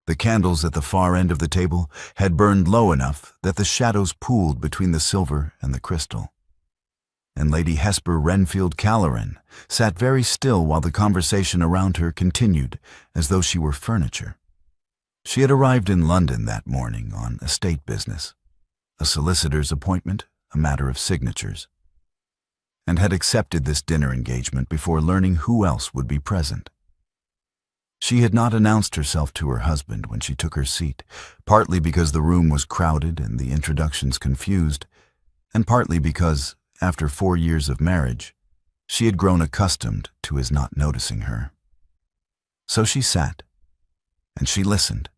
The candles at the far end of the table had burned low enough that the shadows pooled between the silver and the crystal. And Lady Hesper Wrenfield Calloran sat very still while the conversation around her continued as though she were furniture. She had arrived in London that morning on estate business, a solicitor's appointment, a matter of signatures, and had accepted this dinner engagement before learning who else would be present. She had not announced herself to her husband when she took her seat, partly because the room was crowded and the introductions confused, and partly because, after 4 years of marriage, she had grown accustomed to his not noticing her. So she sat, and she listened,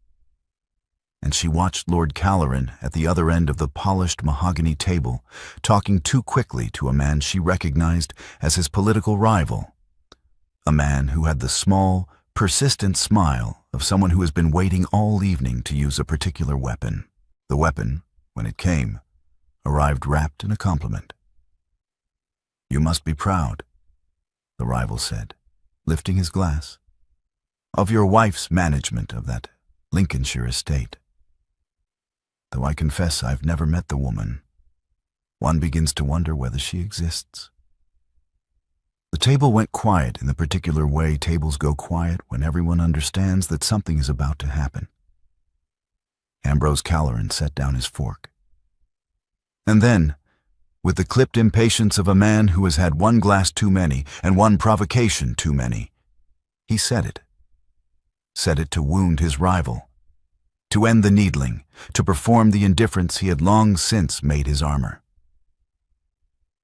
and she watched Lord Calloran at the other end of the polished mahogany table, talking too quickly to a man she recognized as his political rival, a man who had the small, persistent smile of someone who has been waiting all evening to use a particular weapon. The weapon, when it came, arrived wrapped in a compliment. "You must be proud," the rival said, lifting his glass, "of your wife's management of that Lincolnshire estate. Though I confess I've never met the woman, one begins to wonder whether she exists." The table went quiet in the particular way tables go quiet when everyone understands that something is about to happen. Ambrose Calloran set down his fork. And then, with the clipped impatience of a man who has had one glass too many and one provocation too many, he said it. Said it to wound his rival, to end the needling, to perform the indifference he had long since made his armor.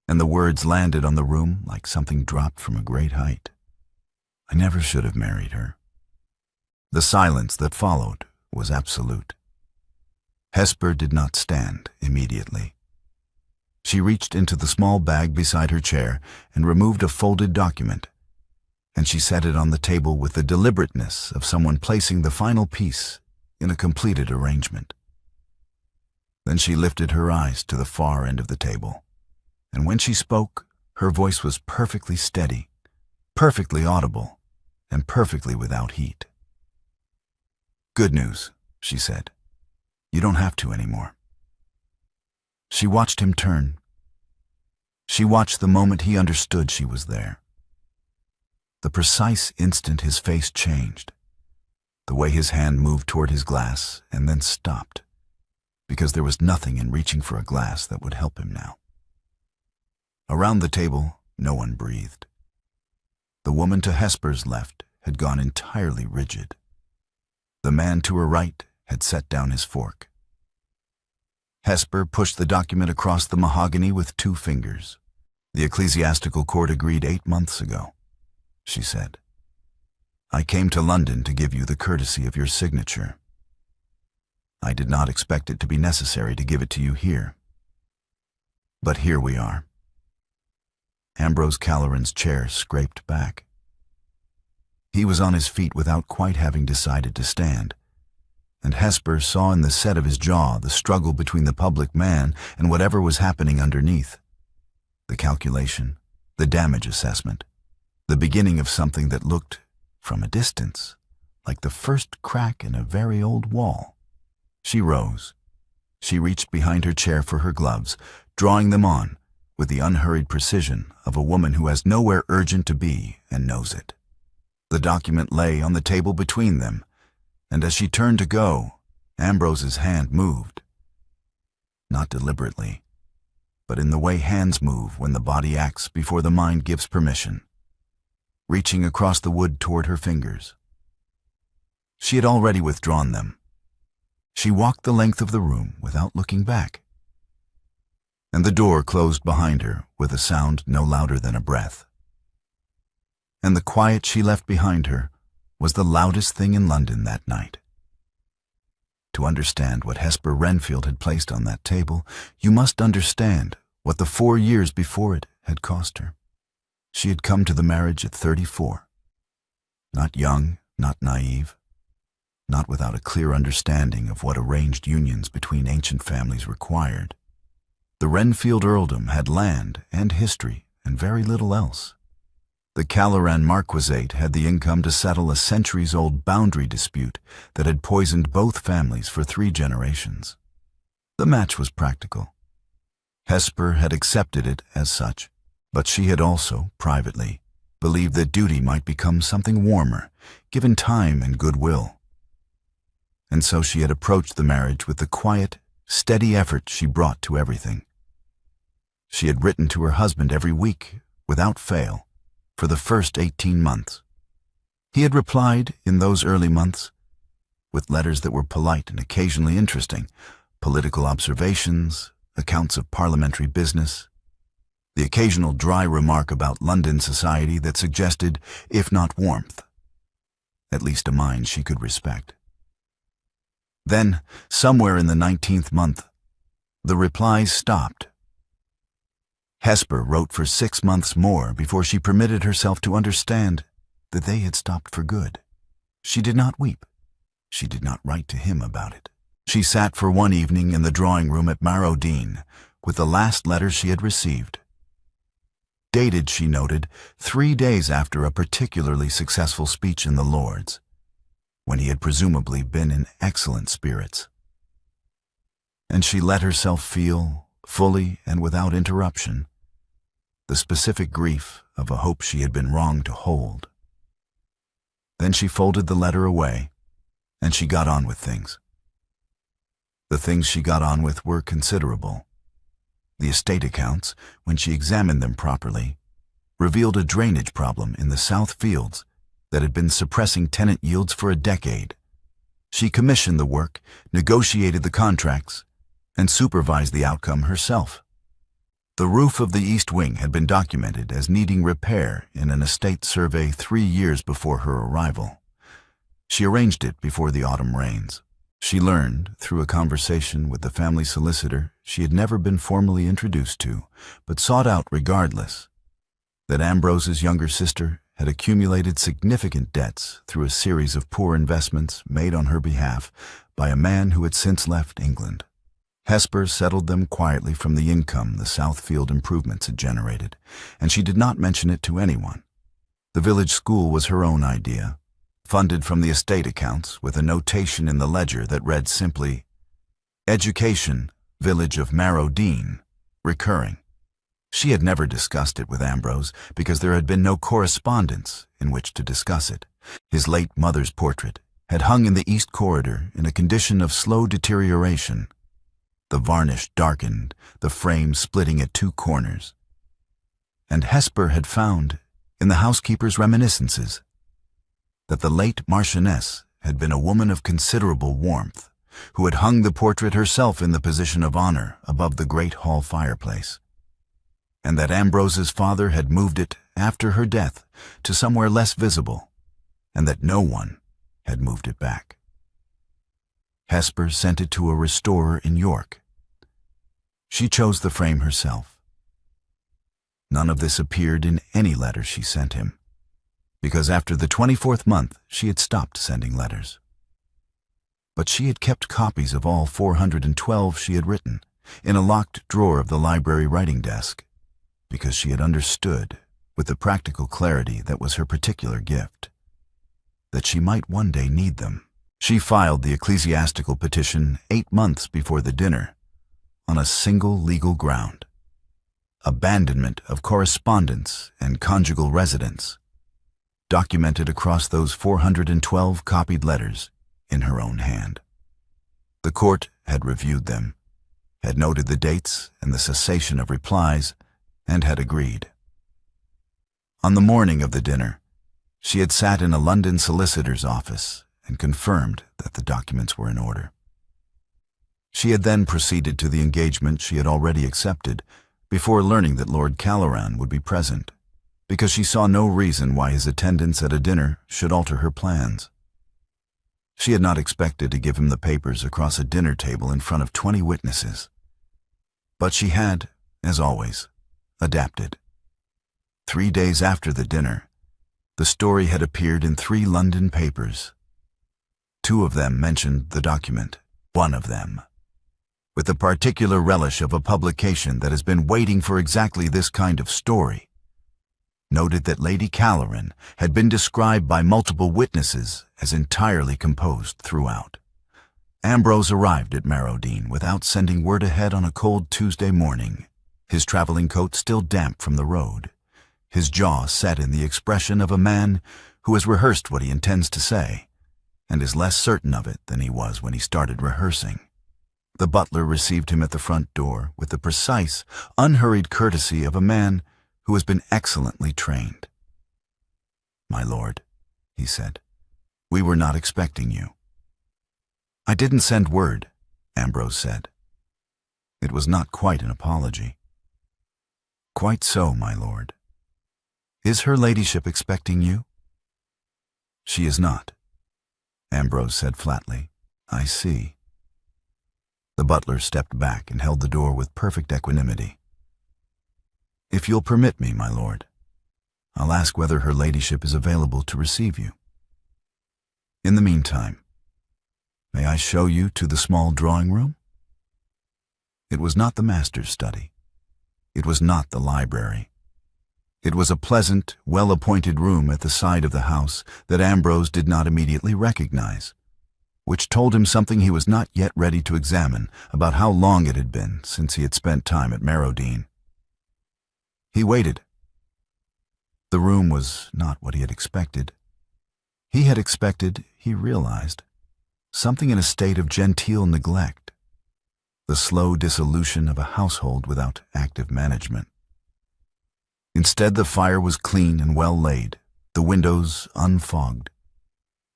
And the words landed on the room like something dropped from a great height. I never should have married her. The silence that followed was absolute. Hesper did not stand immediately. She reached into the small bag beside her chair and removed a folded document, and she set it on the table with the deliberateness of someone placing the final piece in a completed arrangement. Then she lifted her eyes to the far end of the table, and when she spoke, her voice was perfectly steady, perfectly audible, and perfectly without heat. "Good news," she said. "You don't have to anymore." She watched him turn. She watched the moment he understood she was there. The precise instant his face changed, the way his hand moved toward his glass and then stopped, because there was nothing in reaching for a glass that would help him now. Around the table, no one breathed. The woman to Hesper's left had gone entirely rigid. The man to her right had set down his fork. Hesper pushed the document across the mahogany with 2 fingers. "The ecclesiastical court agreed 8 months ago," she said. "I came to London to give you the courtesy of your signature. I did not expect it to be necessary to give it to you here. But here we are." Ambrose Calloran's chair scraped back. He was on his feet without quite having decided to stand, and Hesper saw in the set of his jaw the struggle between the public man and whatever was happening underneath. The calculation, the damage assessment, the beginning of something that looked, from a distance, like the first crack in a very old wall. She rose. She reached behind her chair for her gloves, drawing them on with the unhurried precision of a woman who has nowhere urgent to be and knows it. The document lay on the table between them, and as she turned to go, Ambrose's hand moved. Not deliberately, but in the way hands move when the body acts before the mind gives permission, reaching across the wood toward her fingers. She had already withdrawn them. She walked the length of the room without looking back, and the door closed behind her with a sound no louder than a breath. And the quiet she left behind her was the loudest thing in London that night. To understand what Hesper Wrenfield had placed on that table, you must understand what the 4 years before it had cost her. She had come to the marriage at 34. Not young, not naive, not without a clear understanding of what arranged unions between ancient families required. The Wrenfield earldom had land and history and very little else. The Calloran Marquisate had the income to settle a centuries-old boundary dispute that had poisoned both families for 3 generations. The match was practical. Hesper had accepted it as such, but she had also, privately, believed that duty might become something warmer, given time and goodwill. And so she had approached the marriage with the quiet, steady effort she brought to everything. She had written to her husband every week, without fail, for the first 18 months. He had replied in those early months with letters that were polite and occasionally interesting, political observations, accounts of parliamentary business, the occasional dry remark about London society that suggested, if not warmth, at least a mind she could respect. Then, somewhere in the 19th month, the replies stopped. Hesper wrote for 6 months more before she permitted herself to understand that they had stopped for good. She did not weep. She did not write to him about it. She sat for one evening in the drawing room at Marrowdean with the last letter she had received. Dated, she noted, 3 days after a particularly successful speech in the Lords, when he had presumably been in excellent spirits. And she let herself feel, fully and without interruption, the specific grief of a hope she had been wrong to hold. Then she folded the letter away, and she got on with things. The things she got on with were considerable. The estate accounts, when she examined them properly, revealed a drainage problem in the South Fields that had been suppressing tenant yields for a decade. She commissioned the work, negotiated the contracts, and supervised the outcome herself. The roof of the East Wing had been documented as needing repair in an estate survey 3 years before her arrival. She arranged it before the autumn rains. She learned, through a conversation with the family solicitor she had never been formally introduced to, but sought out regardless, that Ambrose's younger sister had accumulated significant debts through a series of poor investments made on her behalf by a man who had since left England. Hesper settled them quietly from the income the Southfield improvements had generated, and she did not mention it to anyone. The village school was her own idea, funded from the estate accounts with a notation in the ledger that read simply, "Education, Village of Marrowdean, recurring." She had never discussed it with Ambrose because there had been no correspondence in which to discuss it. His late mother's portrait had hung in the east corridor in a condition of slow deterioration, the varnish darkened, the frame splitting at 2 corners. And Hesper had found, in the housekeeper's reminiscences, that the late Marchioness had been a woman of considerable warmth, who had hung the portrait herself in the position of honor above the great hall fireplace, and that Ambrose's father had moved it, after her death, to somewhere less visible, and that no one had moved it back. Hesper sent it to a restorer in York. She chose the frame herself. None of this appeared in any letter she sent him, because after the 24th month she had stopped sending letters. But she had kept copies of all 412 she had written in a locked drawer of the library writing desk, because she had understood, with the practical clarity that was her particular gift, that she might one day need them. She filed the ecclesiastical petition 8 months before the dinner, on a single legal ground: abandonment of correspondence and conjugal residence, documented across those 412 copied letters in her own hand. The court had reviewed them, had noted the dates and the cessation of replies, and had agreed. On the morning of the dinner, she had sat in a London solicitor's office and confirmed that the documents were in order. She had then proceeded to the engagement she had already accepted, before learning that Lord Calloran would be present, because she saw no reason why his attendance at a dinner should alter her plans. She had not expected to give him the papers across a dinner table in front of 20 witnesses. But she had, as always, adapted. 3 days after the dinner, the story had appeared in 3 London papers. 2 of them mentioned the document, one of them with the particular relish of a publication that has been waiting for exactly this kind of story. noted that Lady Calloran had been described by multiple witnesses as entirely composed throughout. Ambrose arrived at Marrowdean without sending word ahead on a cold Tuesday morning, his traveling coat still damp from the road, his jaw set in the expression of a man who has rehearsed what he intends to say, and is less certain of it than he was when he started rehearsing. The butler received him at the front door with the precise, unhurried courtesy of a man who has been excellently trained. "My lord," he said, "we were not expecting you." "I didn't send word," Ambrose said. It was not quite an apology. "Quite so, my lord. Is her ladyship expecting you?" "She is not," Ambrose said flatly. "I see." The butler stepped back and held the door with perfect equanimity. "If you'll permit me, my lord, I'll ask whether her ladyship is available to receive you. In the meantime, may I show you to the small drawing room?" It was not the master's study. It was not the library. It was a pleasant, well-appointed room at the side of the house that Ambrose did not immediately recognize, which told him something he was not yet ready to examine about how long it had been since he had spent time at Marrowdean. He waited. The room was not what he had expected. He had expected, he realized, something in a state of genteel neglect, the slow dissolution of a household without active management. Instead, the fire was clean and well laid, the windows unfogged.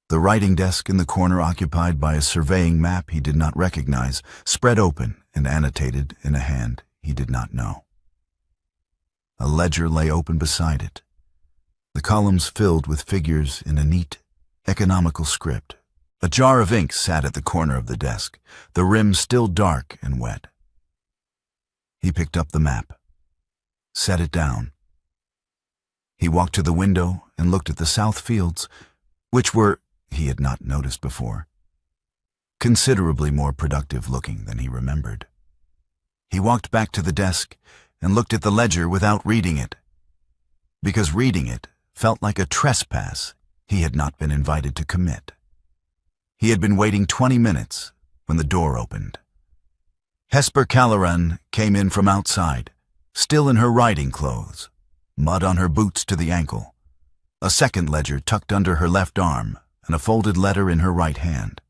The writing desk in the corner occupied by a surveying map he did not recognize, spread open and annotated in a hand he did not know. A ledger lay open beside it, the columns filled with figures in a neat, economical script. A jar of ink sat at the corner of the desk, the rim still dark and wet. He picked up the map, set it down. He walked to the window and looked at the south fields, which were, he had not noticed before, considerably more productive looking than he remembered. He walked back to the desk and looked at the ledger without reading it, because reading it felt like a trespass he had not been invited to commit. He had been waiting 20 minutes when the door opened. Hesper Calloran came in from outside, still in her riding clothes, mud on her boots to the ankle, a second ledger tucked under her left arm, and a folded letter in her right hand.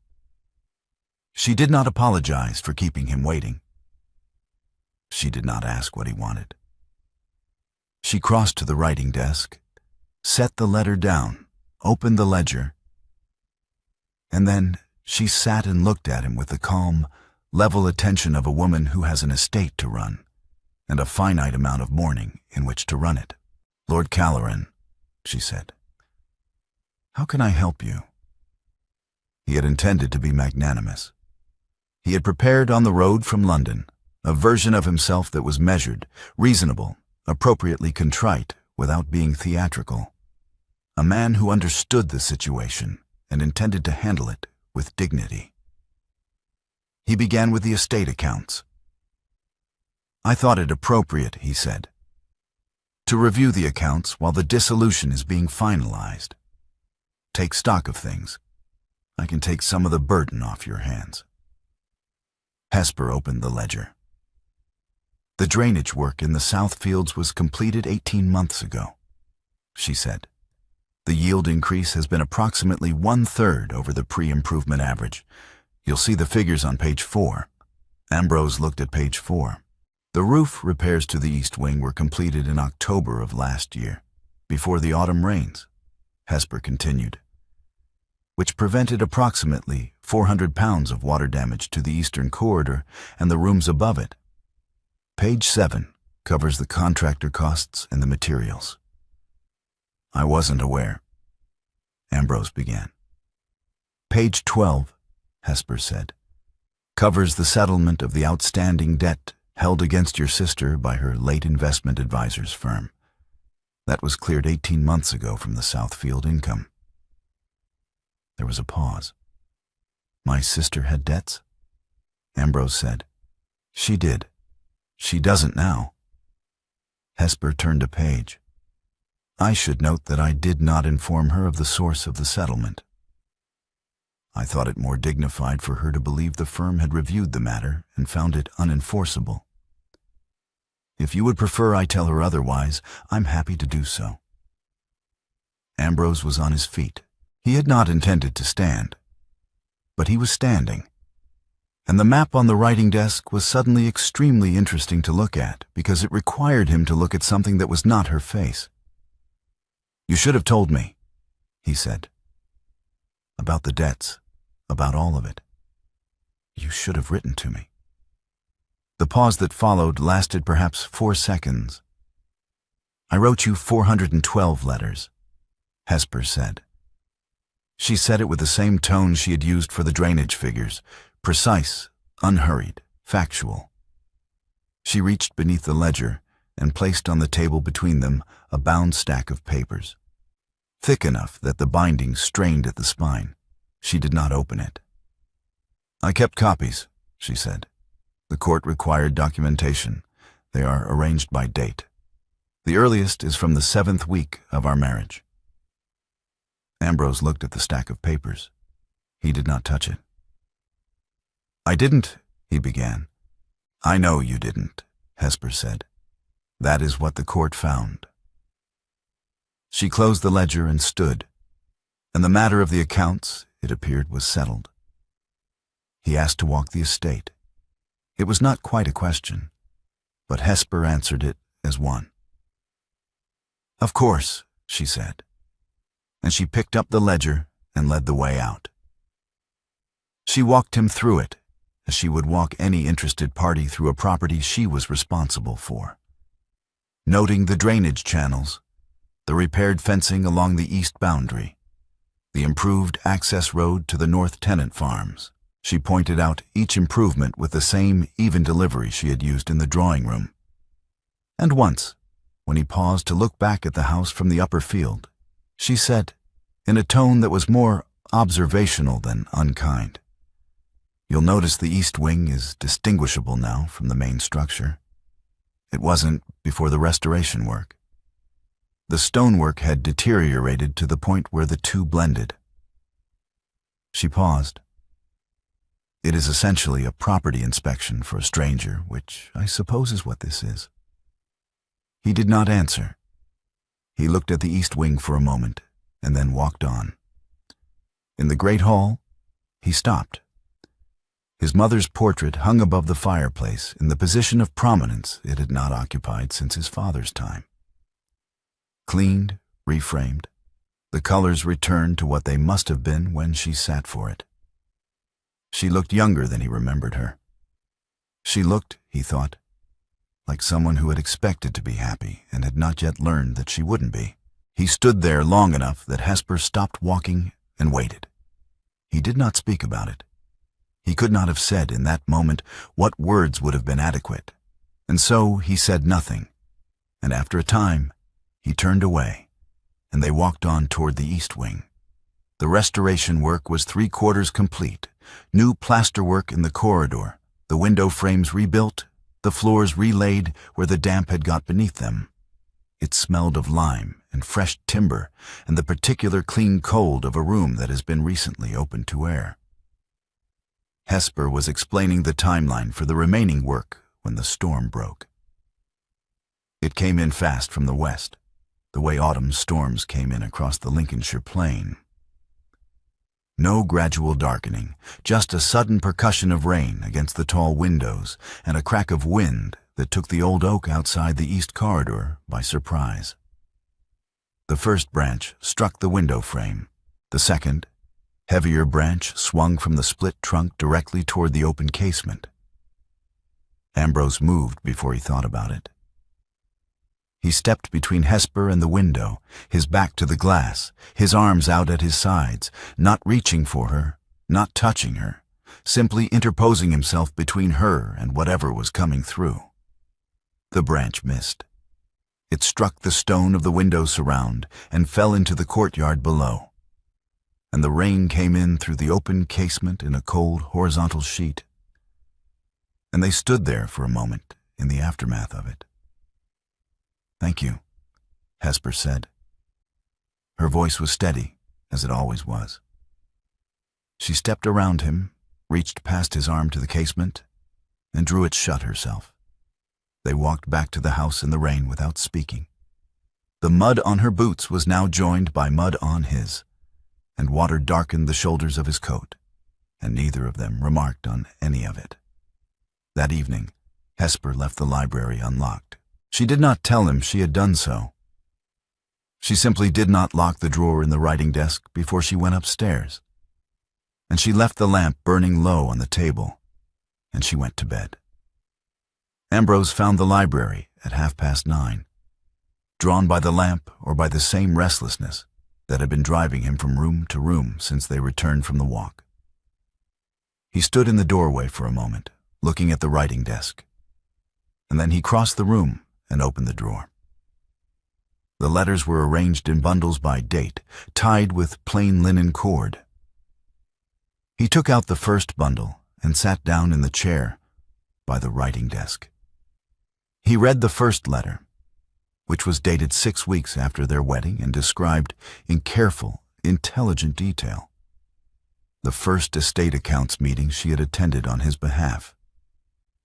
She did not apologize for keeping him waiting. She did not ask what he wanted. She crossed to the writing desk, set the letter down, opened the ledger, and then she sat and looked at him with the calm, level attention of a woman who has an estate to run, and a finite amount of mourning in which to run it. "Lord Calloran," she said, "how can I help you?" He had intended to be magnanimous. He had prepared on the road from London a version of himself that was measured, reasonable, appropriately contrite without being theatrical. A man who understood the situation and intended to handle it with dignity. He began with the estate accounts. "I thought it appropriate," he said, "to review the accounts while the dissolution is being finalized. Take stock of things. I can take some of the burden off your hands." Hesper opened the ledger. "The drainage work in the south fields was completed 18 months ago," she said. "The yield increase has been approximately 1/3 over the pre-improvement average. You'll see the figures on page 4. Ambrose looked at page 4. "The roof repairs to the east wing were completed in October of last year, before the autumn rains," Hesper continued, "which prevented approximately 400 pounds of water damage to the eastern corridor and the rooms above it. Page 7 covers the contractor costs and the materials." "I wasn't aware," Ambrose began. "Page 12, Hesper said, "covers the settlement of the outstanding debt held against your sister by her late investment advisor's firm. That was cleared 18 months ago from the Southfield income." There was a pause. "My sister had debts?" Ambrose said. "She did. She doesn't now." Hesper turned a page. I should note that I did not inform her of the source of the settlement. I thought it more dignified for her to believe the firm had reviewed the matter and found it unenforceable. If you would prefer I tell her otherwise, I'm happy to do so. Ambrose was on his feet. He had not intended to stand, but he was standing. And the map on the writing desk was suddenly extremely interesting to look at because it required him to look at something that was not her face. "You should have told me," he said. "About the debts, about all of it. You should have written to me." The pause that followed lasted perhaps 4 seconds. "I wrote you 412 letters," Hesper said. She said it with the same tone she had used for the drainage figures, precise, unhurried, factual. She reached beneath the ledger and placed on the table between them a bound stack of papers, thick enough that the binding strained at the spine. She did not open it. "I kept copies," she said. "The court required documentation. They are arranged by date. The earliest is from the 7th week of our marriage." Ambrose looked at the stack of papers. He did not touch it. "I didn't," he began. "I know you didn't," Hesper said. "That is what the court found." She closed the ledger and stood, and the matter of the accounts, it appeared, was settled. He asked to walk the estate. It was not quite a question, but Hesper answered it as one. "Of course," she said, and she picked up the ledger and led the way out. She walked him through it, as she would walk any interested party through a property she was responsible for, noting the drainage channels, the repaired fencing along the east boundary, the improved access road to the North Tenant Farms. She pointed out each improvement with the same even delivery she had used in the drawing room. And once, when he paused to look back at the house from the upper field, she said, in a tone that was more observational than unkind, "You'll notice the east wing is distinguishable now from the main structure. It wasn't before the restoration work. The stonework had deteriorated to the point where the two blended." She paused. "It is essentially a property inspection for a stranger, which I suppose is what this is." He did not answer. He looked at the east wing for a moment and then walked on. In the great hall, he stopped. His mother's portrait hung above the fireplace in the position of prominence it had not occupied since his father's time. Cleaned, reframed, the colors returned to what they must have been when she sat for it. She looked younger than he remembered her. She looked, he thought, like someone who had expected to be happy and had not yet learned that she wouldn't be. He stood there long enough that Hesper stopped walking and waited. He did not speak about it. He could not have said in that moment what words would have been adequate, and so he said nothing, and after a time he turned away, and they walked on toward the east wing. The restoration work was 3/4 complete, new plasterwork in the corridor, the window frames rebuilt, the floors relaid where the damp had got beneath them. It smelled of lime and fresh timber and the particular clean cold of a room that has been recently opened to air. Hesper was explaining the timeline for the remaining work when the storm broke. It came in fast from the west, the way autumn storms came in across the Lincolnshire plain. No gradual darkening, just a sudden percussion of rain against the tall windows and a crack of wind that took the old oak outside the east corridor by surprise. The first branch struck the window frame. The second, heavier branch swung from the split trunk directly toward the open casement. Ambrose moved before he thought about it. He stepped between Hesper and the window, his back to the glass, his arms out at his sides, not reaching for her, not touching her, simply interposing himself between her and whatever was coming through. The branch missed. It struck the stone of the window surround and fell into the courtyard below. And the rain came in through the open casement in a cold horizontal sheet. And they stood there for a moment in the aftermath of it. "Thank you," Hesper said. Her voice was steady, as it always was. She stepped around him, reached past his arm to the casement, and drew it shut herself. They walked back to the house in the rain without speaking. The mud on her boots was now joined by mud on his, and water darkened the shoulders of his coat, and neither of them remarked on any of it. That evening, Hesper left the library unlocked. She did not tell him she had done so. She simply did not lock the drawer in the writing desk before she went upstairs, and she left the lamp burning low on the table, and she went to bed. Ambrose found the library at 9:30, drawn by the lamp or by the same restlessness that had been driving him from room to room since they returned from the walk. He stood in the doorway for a moment, looking at the writing desk, and then he crossed the room and opened the drawer. The letters were arranged in bundles by date, tied with plain linen cord. He took out the first bundle and sat down in the chair by the writing desk. He read the first letter, which was dated 6 weeks after their wedding and described in careful, intelligent detail the first estate accounts meeting she had attended on his behalf,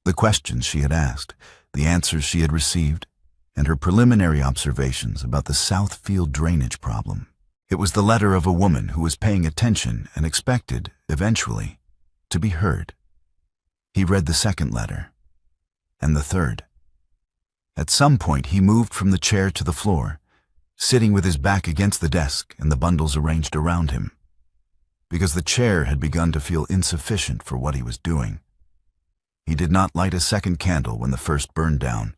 the questions she had asked, the answers she had received, and her preliminary observations about the Southfield drainage problem. It was the letter of a woman who was paying attention and expected, eventually, to be heard. He read the second letter, and the third. At some point he moved from the chair to the floor, sitting with his back against the desk and the bundles arranged around him, because the chair had begun to feel insufficient for what he was doing. He did not light a second candle when the first burned down,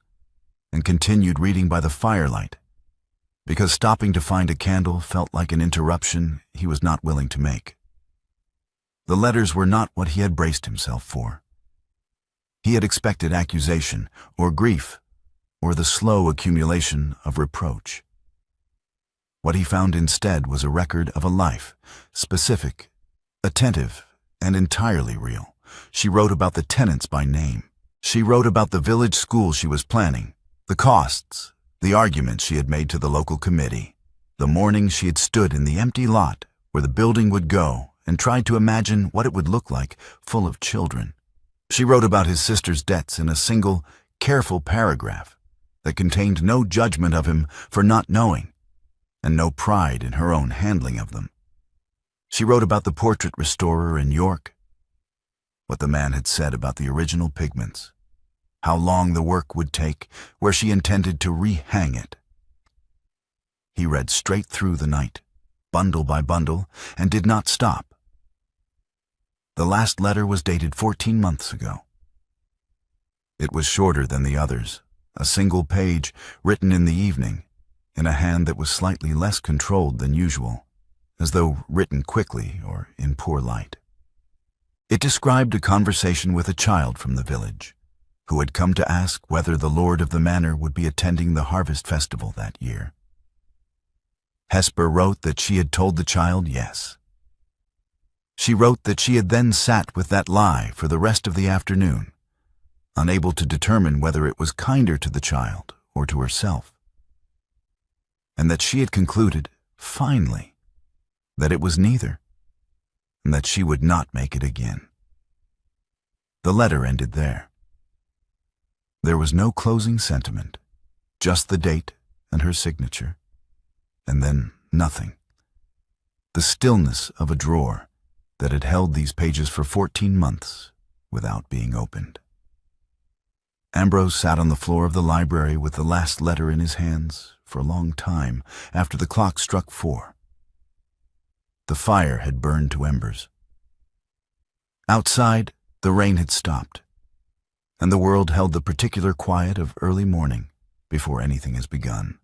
and continued reading by the firelight, because stopping to find a candle felt like an interruption he was not willing to make. The letters were not what he had braced himself for. He had expected accusation, or grief, or the slow accumulation of reproach. What he found instead was a record of a life, specific, attentive, and entirely real. She wrote about the tenants by name. She wrote about the village school she was planning, the costs, the arguments she had made to the local committee, the morning she had stood in the empty lot where the building would go and tried to imagine what it would look like, full of children. She wrote about his sister's debts in a single, careful paragraph that contained no judgment of him for not knowing, and no pride in her own handling of them. She wrote about the portrait restorer in York, what the man had said about the original pigments, how long the work would take, where she intended to rehang it. He read straight through the night, bundle by bundle, and did not stop. The last letter was dated 14 months ago. It was shorter than the others, a single page written in the evening, in a hand that was slightly less controlled than usual, as though written quickly or in poor light. It described a conversation with a child from the village, who had come to ask whether the lord of the manor would be attending the harvest festival that year. Hesper wrote that she had told the child yes. She wrote that she had then sat with that lie for the rest of the afternoon, unable to determine whether it was kinder to the child or to herself, and that she had concluded, finally, that it was neither, and that she would not make it again. The letter ended there. There was no closing sentiment, just the date and her signature, and then nothing. The stillness of a drawer that had held these pages for 14 months without being opened. Ambrose sat on the floor of the library with the last letter in his hands for a long time after the clock struck 4. The fire had burned to embers. Outside, the rain had stopped, and the world held the particular quiet of early morning before anything has begun.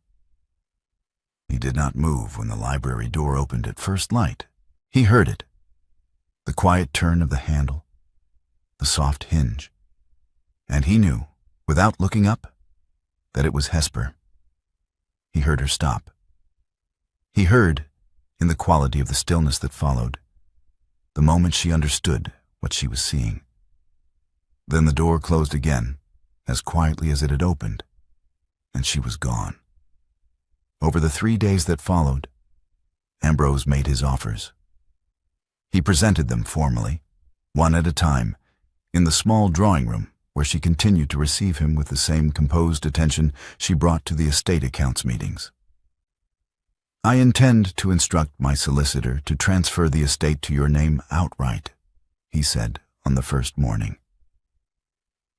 He did not move when the library door opened at first light. He heard it, the quiet turn of the handle, the soft hinge, and he knew, without looking up, that it was Hesper. He heard her stop. He heard, in the quality of the stillness that followed, the moment she understood what she was seeing. Then the door closed again, as quietly as it had opened, and she was gone. Over the 3 days that followed, Ambrose made his offers. He presented them formally, one at a time, in the small drawing room where she continued to receive him with the same composed attention she brought to the estate accounts meetings. "I intend to instruct my solicitor to transfer the estate to your name outright," he said on the first morning.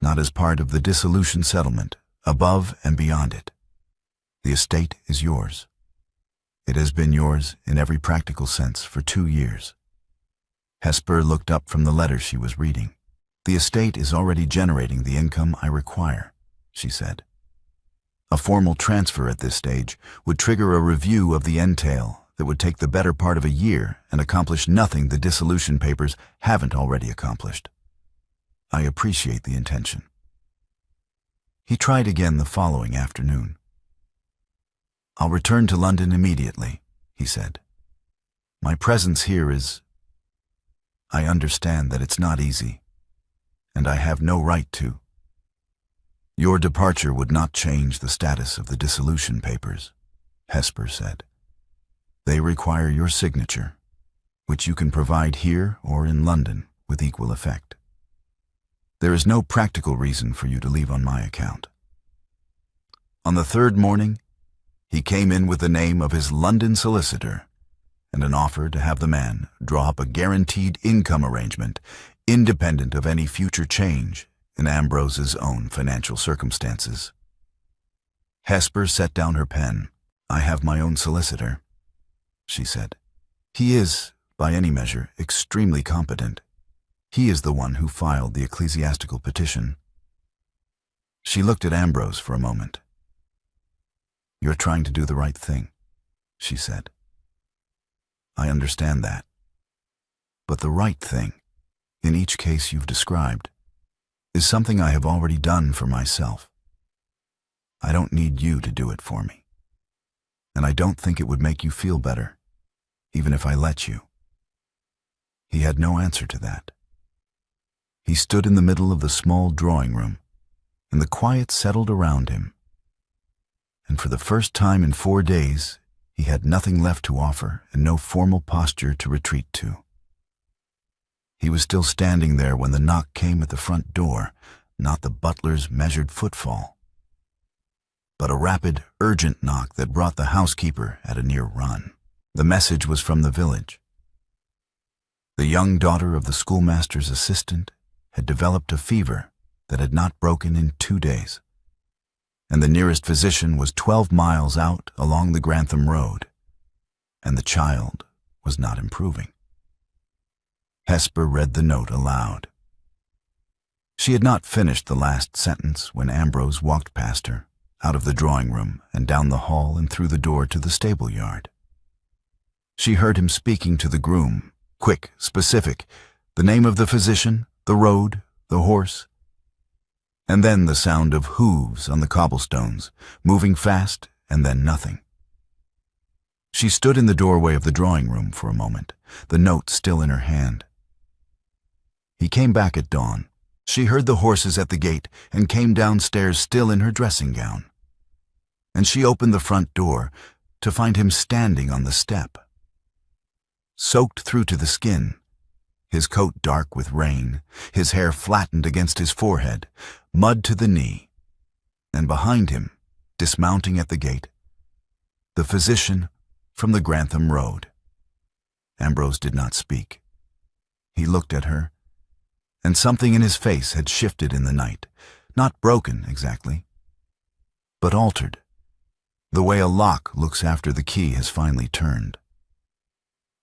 "Not as part of the dissolution settlement, above and beyond it. The estate is yours. It has been yours in every practical sense for 2 years." Hesper looked up from the letter she was reading. "The estate is already generating the income I require," she said. "A formal transfer at this stage would trigger a review of the entail that would take the better part of a year and accomplish nothing the dissolution papers haven't already accomplished. I appreciate the intention." He tried again the following afternoon. "I'll return to London immediately," he said. "My presence here is... I understand that it's not easy, and I have no right to. Your departure would not change the status of the dissolution papers," Hesper said. "They require your signature, which you can provide here or in London with equal effect. There is no practical reason for you to leave on my account." On the third morning, he came in with the name of his London solicitor and an offer to have the man draw up a guaranteed income arrangement independent of any future change in Ambrose's own financial circumstances. Hesper set down her pen. "I have my own solicitor," she said. "He is, by any measure, extremely competent. He is the one who filed the ecclesiastical petition." She looked at Ambrose for a moment. "You're trying to do the right thing," she said. "I understand that. But the right thing, in each case you've described, is something I have already done for myself. I don't need you to do it for me. And I don't think it would make you feel better, even if I let you." He had no answer to that. He stood in the middle of the small drawing room, and the quiet settled around him. And for the first time in 4 days, he had nothing left to offer and no formal posture to retreat to. He was still standing there when the knock came at the front door, not the butler's measured footfall, but a rapid, urgent knock that brought the housekeeper at a near run. The message was from the village. The young daughter of the schoolmaster's assistant had developed a fever that had not broken in 2 days, and the nearest physician was 12 miles out along the Grantham Road, and the child was not improving. Hesper read the note aloud. She had not finished the last sentence when Ambrose walked past her, out of the drawing room and down the hall and through the door to the stable yard. She heard him speaking to the groom, quick, specific, the name of the physician, the road, the horse, and then the sound of hooves on the cobblestones, moving fast and then nothing. She stood in the doorway of the drawing room for a moment, the note still in her hand. He came back at dawn. She heard the horses at the gate and came downstairs still in her dressing gown. And she opened the front door to find him standing on the step. Soaked through to the skin, his coat dark with rain, his hair flattened against his forehead, mud to the knee, and behind him, dismounting at the gate, the physician from the Grantham Road. Ambrose did not speak. He looked at her, and something in his face had shifted in the night, not broken exactly, but altered, the way a lock looks after the key has finally turned.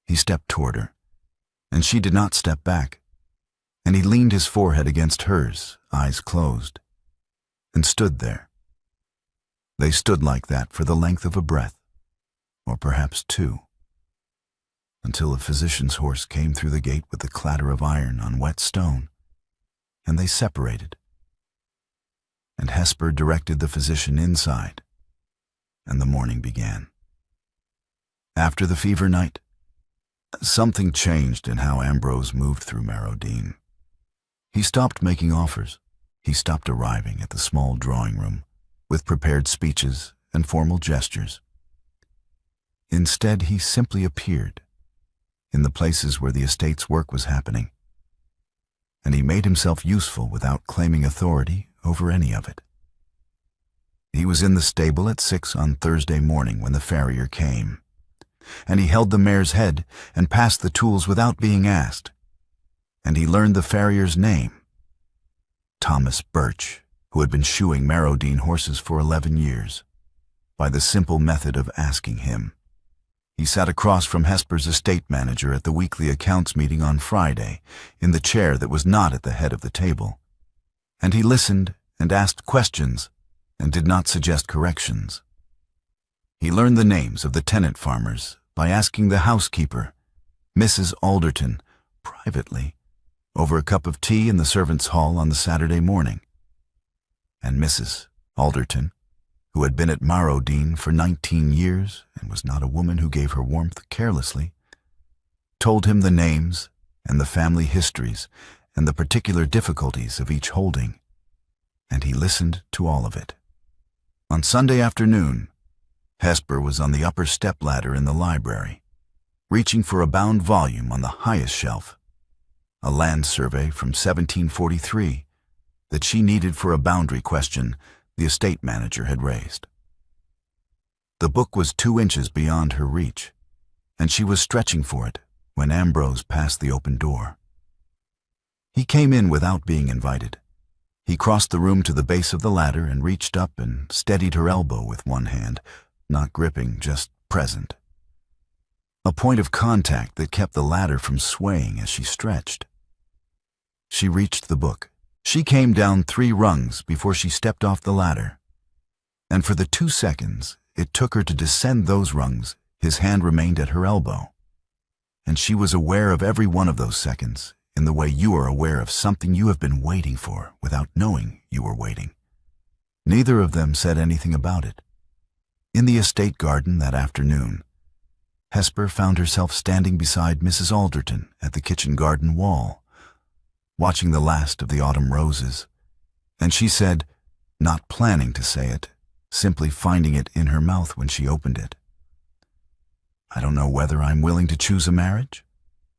He stepped toward her, and she did not step back, and he leaned his forehead against hers, eyes closed, and stood there. They stood like that for the length of a breath, or perhaps 2, until the physician's horse came through the gate with the clatter of iron on wet stone, and they separated. And Hesper directed the physician inside, and the morning began. After the fever night, something changed in how Ambrose moved through Marrowdean. He stopped making offers. He stopped arriving at the small drawing room with prepared speeches and formal gestures. Instead, he simply appeared in the places where the estate's work was happening, and he made himself useful without claiming authority over any of it. He was in the stable at 6 on Thursday morning when the farrier came, and he held the mare's head and passed the tools without being asked, and he learned the farrier's name, Thomas Birch, who had been shoeing Marrowdean horses for 11 years, by the simple method of asking him. He sat across from Hesper's estate manager at the weekly accounts meeting on Friday, in the chair that was not at the head of the table, and he listened and asked questions and did not suggest corrections. He learned the names of the tenant farmers by asking the housekeeper, Mrs. Alderton, privately, over a cup of tea in the servants' hall on the Saturday morning. And Mrs. Alderton, who had been at Marrowdean for 19 years and was not a woman who gave her warmth carelessly, told him the names and the family histories and the particular difficulties of each holding, and he listened to all of it. On Sunday afternoon, Hesper was on the upper step-ladder in the library, reaching for a bound volume on the highest shelf, a land survey from 1743 that she needed for a boundary question the estate manager had raised. The book was 2 inches beyond her reach, and she was stretching for it when Ambrose passed the open door. He came in without being invited. He crossed the room to the base of the ladder and reached up and steadied her elbow with one hand, not gripping, just present. A point of contact that kept the ladder from swaying as she stretched. She reached the book. She came down 3 rungs before she stepped off the ladder, and for the 2 seconds it took her to descend those rungs, his hand remained at her elbow, and she was aware of every one of those seconds in the way you are aware of something you have been waiting for without knowing you were waiting. Neither of them said anything about it. In the estate garden that afternoon, Hesper found herself standing beside Mrs. Alderton at the kitchen garden wall, watching the last of the autumn roses, and she said, not planning to say it, simply finding it in her mouth when she opened it, "I don't know whether I'm willing to choose a marriage,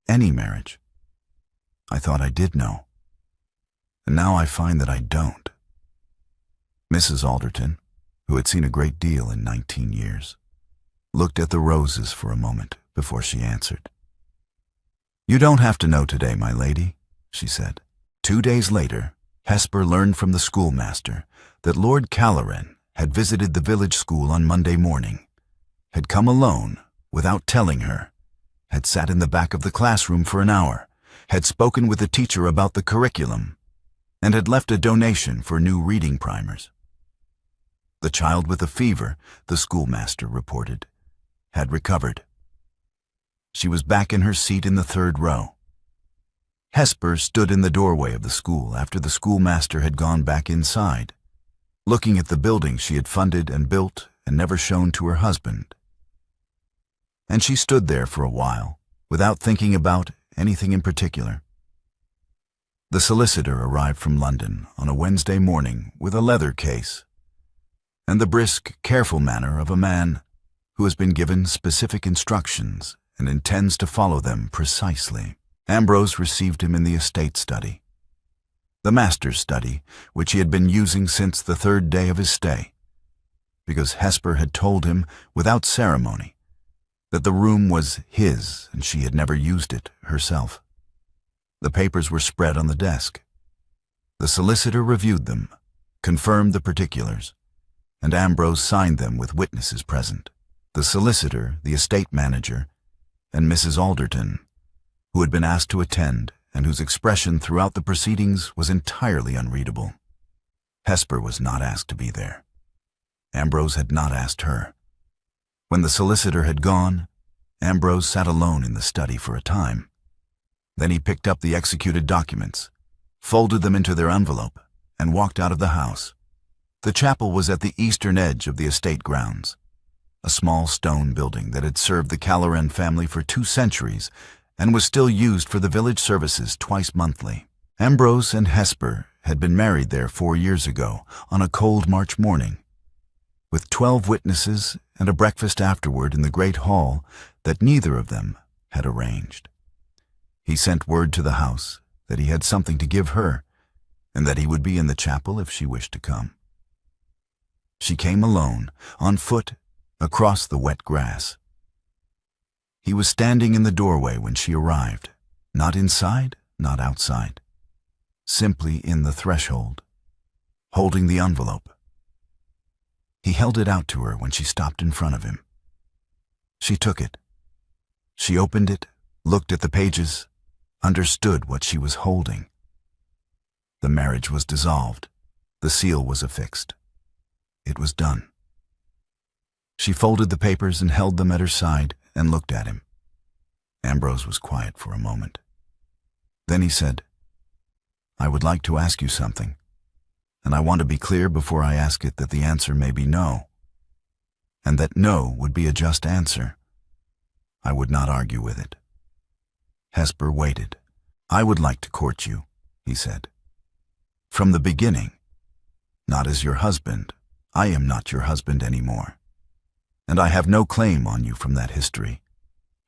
any marriage. I thought I did know, and now I find that I don't." Mrs. Alderton, who had seen a great deal in 19 years, looked at the roses for a moment before she answered. "You don't have to know today, my lady," she said. 2 days later, Hesper learned from the schoolmaster that Lord Calloran had visited the village school on Monday morning, had come alone without telling her, had sat in the back of the classroom for an hour, had spoken with the teacher about the curriculum, and had left a donation for new reading primers. The child with the fever, the schoolmaster reported, had recovered. She was back in her seat in the 3rd row. Hesper stood in the doorway of the school after the schoolmaster had gone back inside, looking at the building she had funded and built and never shown to her husband. And she stood there for a while, without thinking about anything in particular. The solicitor arrived from London on a Wednesday morning with a leather case, and the brisk, careful manner of a man who has been given specific instructions and intends to follow them precisely. Ambrose received him in the estate study, the master's study, which he had been using since the 3rd day of his stay, because Hesper had told him without ceremony that the room was his and she had never used it herself. The papers were spread on the desk. The solicitor reviewed them, confirmed the particulars, and Ambrose signed them with witnesses present. The solicitor, the estate manager, and Mrs. Alderton, who had been asked to attend and whose expression throughout the proceedings was entirely unreadable. Hesper was not asked to be there. Ambrose had not asked her. When the solicitor had gone, Ambrose sat alone in the study for a time. Then he picked up the executed documents, folded them into their envelope, and walked out of the house. The chapel was at the eastern edge of the estate grounds, a small stone building that had served the Calloran family for 2 centuries and was still used for the village services twice monthly. Ambrose and Hesper had been married there 4 years ago on a cold March morning, with 12 witnesses and a breakfast afterward in the great hall that neither of them had arranged. He sent word to the house that he had something to give her, and that he would be in the chapel if she wished to come. She came alone, on foot, across the wet grass. He was standing in the doorway when she arrived, not inside, not outside, simply in the threshold, holding the envelope. He held it out to her when she stopped in front of him. She took it. She opened it, looked at the pages, understood what she was holding. The marriage was dissolved. The seal was affixed. It was done. She folded the papers and held them at her side and looked at him. Ambrose was quiet for a moment. Then he said, "I would like to ask you something, and I want to be clear before I ask it that the answer may be no, and that no would be a just answer. I would not argue with it." Hesper waited. "I would like to court you," he said. "From the beginning. Not as your husband. I am not your husband anymore. And I have no claim on you from that history,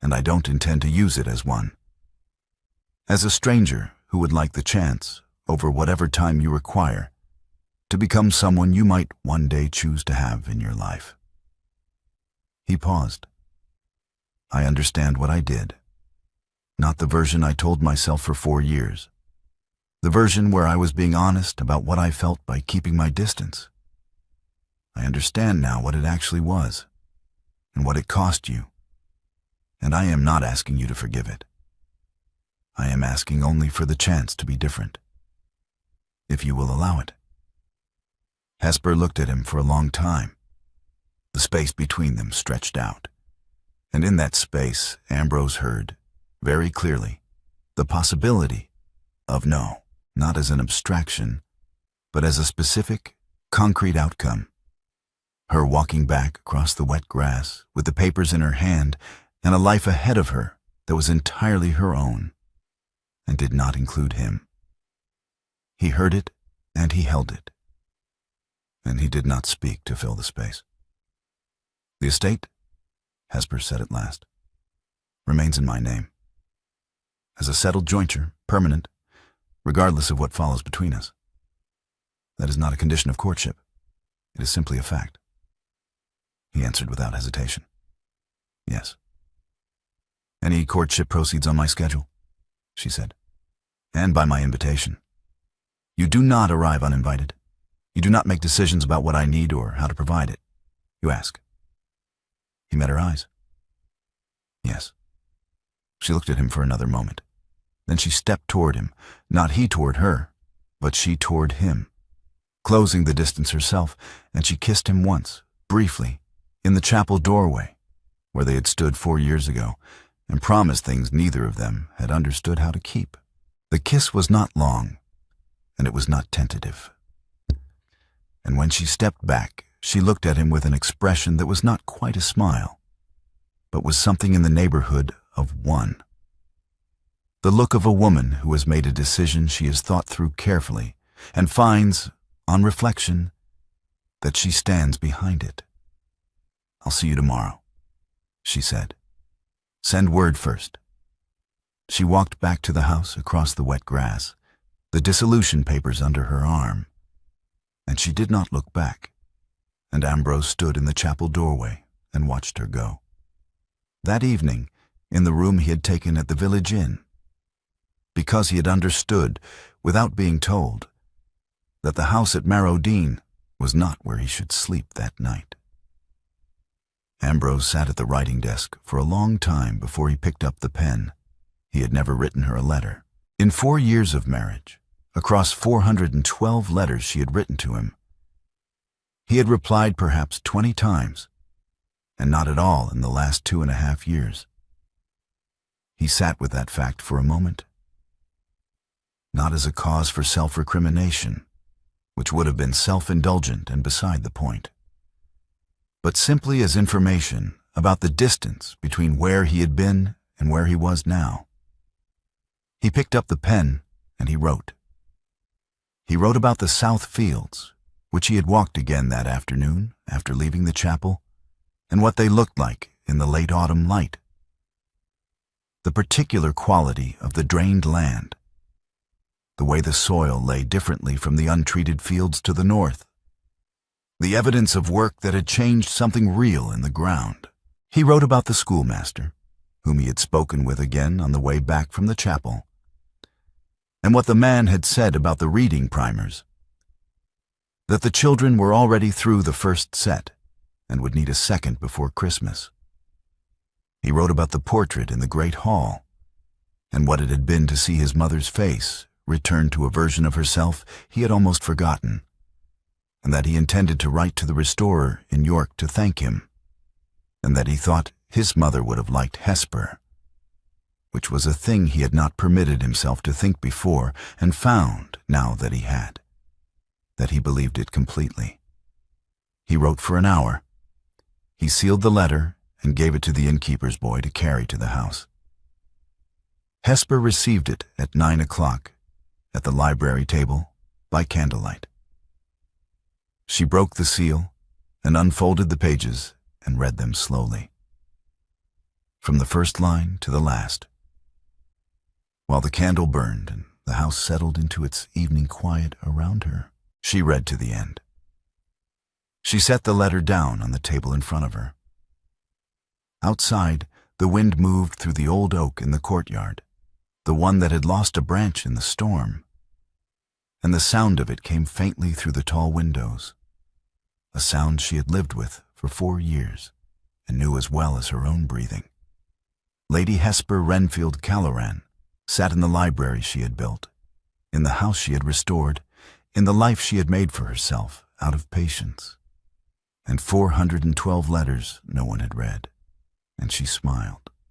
and I don't intend to use it as one. As a stranger who would like the chance, over whatever time you require, to become someone you might one day choose to have in your life." He paused. "I understand what I did. Not the version I told myself for 4 years. The version where I was being honest about what I felt by keeping my distance. I understand now what it actually was, and what it cost you. And I am not asking you to forgive it. I am asking only for the chance to be different, if you will allow it." Hesper looked at him for a long time. The space between them stretched out, and in that space Ambrose heard, very clearly, the possibility of no, not as an abstraction, but as a specific, concrete outcome. Her walking back across the wet grass with the papers in her hand and a life ahead of her that was entirely her own and did not include him. He heard it and he held it, and he did not speak to fill the space. "The estate," Hesper said at last, "remains in my name. As a settled jointure, permanent, regardless of what follows between us. That is not a condition of courtship. It is simply a fact." He answered without hesitation. "Yes." "Any courtship proceeds on my schedule," she said, "and by my invitation. You do not arrive uninvited. You do not make decisions about what I need or how to provide it. You ask." He met her eyes. "Yes." She looked at him for another moment. Then she stepped toward him, not he toward her, but she toward him, closing the distance herself, and she kissed him once, briefly, in the chapel doorway, where they had stood 4 years ago, and promised things neither of them had understood how to keep. The kiss was not long, and it was not tentative. And when she stepped back, she looked at him with an expression that was not quite a smile, but was something in the neighborhood of one. The look of a woman who has made a decision she has thought through carefully and finds, on reflection, that she stands behind it. "I'll see you tomorrow," she said. "Send word first." She walked back to the house across the wet grass, the dissolution papers under her arm, and she did not look back, and Ambrose stood in the chapel doorway and watched her go. That evening, in the room he had taken at the village inn, because he had understood, without being told, that the house at Marrowdean was not where he should sleep that night. Ambrose sat at the writing desk for a long time before he picked up the pen. He had never written her a letter. In 4 years of marriage, across 412 letters she had written to him, he had replied perhaps 20 times, and not at all in the last 2.5 years. He sat with that fact for a moment, not as a cause for self-recrimination, which would have been self-indulgent and beside the point, but simply as information about the distance between where he had been and where he was now. He picked up the pen and he wrote. He wrote about the south fields, which he had walked again that afternoon after leaving the chapel, and what they looked like in the late autumn light. The particular quality of the drained land, the way the soil lay differently from the untreated fields to the north, the evidence of work that had changed something real in the ground. He wrote about the schoolmaster, whom he had spoken with again on the way back from the chapel, and what the man had said about the reading primers, that the children were already through the first set and would need a second before Christmas. He wrote about the portrait in the great hall, and what it had been to see his mother's face returned to a version of herself he had almost forgotten, and that he intended to write to the restorer in York to thank him, and that he thought his mother would have liked Hesper, which was a thing he had not permitted himself to think before, and found, now that he had, that he believed it completely. He wrote for an hour. He sealed the letter and gave it to the innkeeper's boy to carry to the house. Hesper received it at 9 o'clock at the library table by candlelight. She broke the seal and unfolded the pages and read them slowly, from the first line to the last. While the candle burned and the house settled into its evening quiet around her, she read to the end. She set the letter down on the table in front of her. Outside, the wind moved through the old oak in the courtyard, the one that had lost a branch in the storm, and the sound of it came faintly through the tall windows, a sound she had lived with for 4 years and knew as well as her own breathing. Lady Hesper Wrenfield Calloran sat in the library she had built, in the house she had restored, in the life she had made for herself out of patience, and 412 letters no one had read, and she smiled.